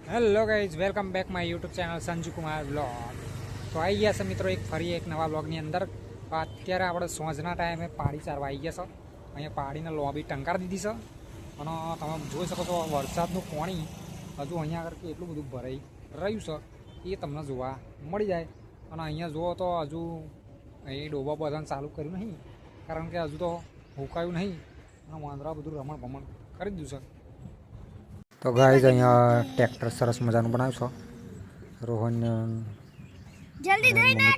Hello guys, welcome back my YouTube channel Sanju Kumar blog. તો આવી ગયા છે મિત્રો ફરી એક નવા બ્લોગની અંદર. અત્યારે આપણે સાંજના ટાઈમે પાડી ચારવા આવી ગયા છે. અહીંયા પાડીને લોબી ટંકારી દીધી છે અને તમે જોઈ શકો છો વરસાદનું પાણી હજુ અહીંયા આગળ એટલું બધું ભરાઈ રહ્યું છે એ તમને જોવા મળી જાય. અને અહીંયા જુઓ તો હજુ અહીં ડોબા બધાને ચાલુ કર્યું નહીં, કારણ કે હજુ તો હુકાયું નહીં અને વાંદરા બધું રમણ ભમણ કરી દીધું છે. તો ગાઈઝ અહીંયા ટ્રેક્ટર સરસ મજાનું બનાવ્યું છે. રોહન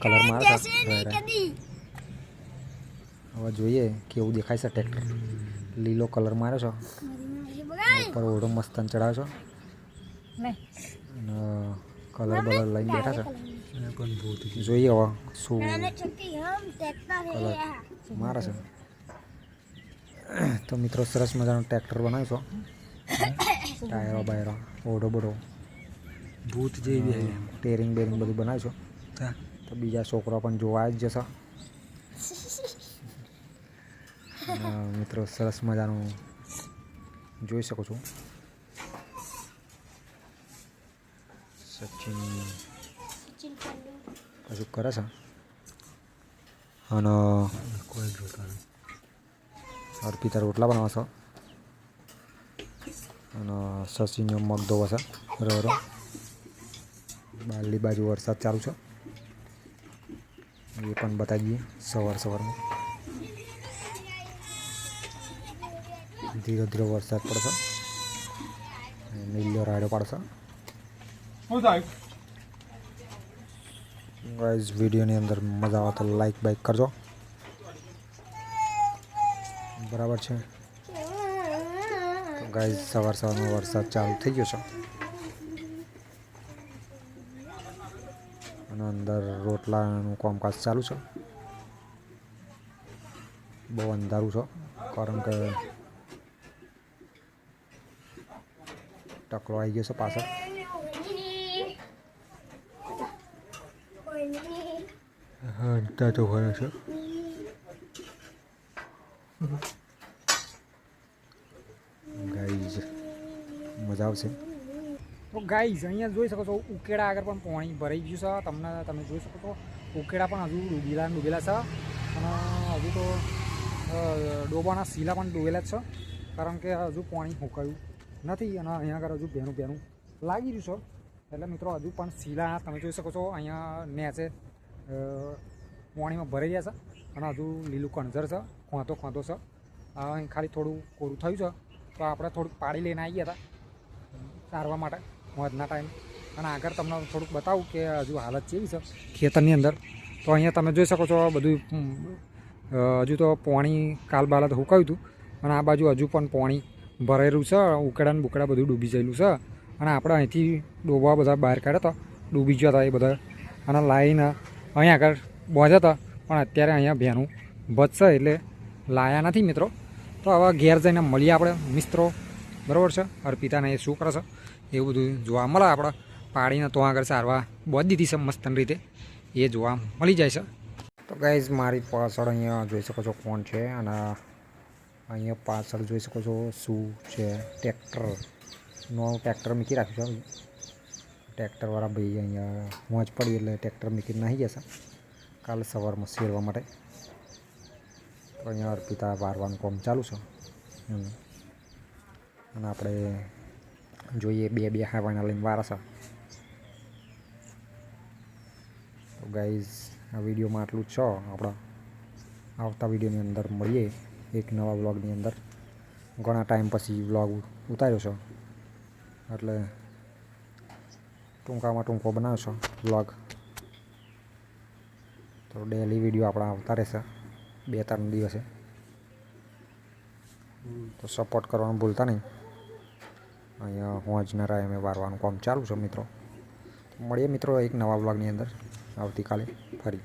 કલર મારે હવે જોઈએ કેવું દેખાય છે. ટ્રેક્ટર લીલો કલર માર્યો છે, ઉપર ઓઢો મસ્ત ચડાવ્યો છે અને કલર બલર લઈને બેઠા છે. જોઈએ હવે શું કલર મારે છે. તો મિત્રો સરસ મજાનું ટ્રેક્ટર બનાવ્યું છે. ટાયરો બાયરો ઓઢો બોઢો ભૂત જેવી ટેરિંગ બેરિંગ બધું બનાવ્યું છે. તો બીજા છોકરા પણ જોવા જ જશે. મિત્રો સરસ મજાનું જોઈ શકો છો. સચિન કશું કરે છે અને અર્પિતા રોટલા બનાવે છે અને સચિનનો મગ ધોવે છે. રરો બારની બાજુ વરસાદ ચાલુ છે એ પણ બતાવી દઈએ. સવારમાં ધીરે ધીરે વરસાદ પડશે, નીલો રાડો પાડશે. ગાઈઝ વિડીયોની અંદર મજા આવે તો લાઈક બાઈક કરજો, બરાબર છે. તો ગાઈઝ સવારમાં વરસાદ ચાલુ થઈ ગયો છે અને અંદર રોટલાનું કામકાજ ચાલુ છે. બહુ અંધારું છે કારણ કે ટકલો આવી ગયો છે પાછળ. હા તો ભરે છે. ગાઈઝ મજા આવશે. તો ગાઈઝ અહીંયા જોઈ શકો છો ઉકેડા આગળ પણ પાણી ભરાઈ ગયું છે. તમે જોઈ શકો છો ઉકેડા પણ હજુ ડૂબેલા છે અને હજુ તો ડોબાના શીલા પણ ડૂબેલા જ છે, કારણ કે હજુ પાણી સુકાયું નથી અને અહીંયા આગળ હજુ ભેનું લાગી રહ્યું છે. એટલે મિત્રો હજુ પણ શીલા તમે જોઈ શકો છો અહીંયા નેચે પાણીમાં ભરાઈ ગયા છે અને હજુ લીલું કણઝર છે, ખોંતો છે. અહીં ખાલી થોડું કોરું થયું છે. તો આપણે થોડુંક પાડી લઈને આવી ગયા હતા સારવા માટે મોજના ટાઈમ. અને આગળ તમને થોડુંક બતાવું કે હજુ હાલત કેવી છે ખેતરની અંદર. તો અહીંયા તમે જોઈ શકો છો બધું હજુ તો પાણી કાલ બાલત હુકાયું હતું અને આ બાજુ હજુ પણ પાણી ભરેલું છે. ઉકેડા ને બુકેડા બધું ડૂબી ગયેલું છે અને આપણે અહીંથી ડોબા બધા બહાર કાઢ્યા હતા, ડૂબી ગયા હતા એ બધા અને લાઈને અહીંયા આગળ બોંધ્યા હતા. પણ અત્યારે અહીંયા ભેનું બચશે એટલે લાયા નથી મિત્રો. તો હવે ઘેર જઈને મળીએ આપણે મિત્રો, બરાબર છે. અર્પિતાને એ શું કરે છે એવું બધું જોવા મળે. આપણે પાડીને તો આગળ સારવા બોધ દીધી છે મસ્તન રીતે, એ જોવા મળી જાય છે. તો ગાઈઝ મારી પાછળ અહીંયા જોઈ શકો છો કોણ છે અને અહીંયા પાછળ જોઈ શકો છો શું છે ટ્રેક્ટર મૂકી રાખ્યું છે. ટ્રેક્ટરવાળા ભાઈ અહીંયા મોજ પડી એટલે ટ્રેક્ટર મૂકી નાહી જશે કાલે સવારમાં શેરવા માટે. તો અહીંયા અર્પિતા વારવાનું કામ ચાલુ છે અને આપણે જોઈએ બે હાવાના લઈને વારા છે. તો ગાઈઝ આ વિડીયોમાં આટલું જ છે. આપણા આવતા વિડીયોની અંદર મળીએ એક નવા વ્લોગની અંદર. ઘણા ટાઈમ પછી વ્લોગ ઉતાર્યો છે એટલે ટૂંકામાં ટૂંકો બનાવ્યો છે વ્લોગ. તો ડેલી વિડીયો આપણા આવતા રહેશે 2-3 દિવસે. તો સપોર્ટ કરવાનું ભૂલતા નહીં. અહીંયા હોજના ટાઈમે વારવાનું કામ ચાલુ છે મિત્રો. મળીએ મિત્રો એક નવા વ્લોગની અંદર આવતીકાલે ફરી.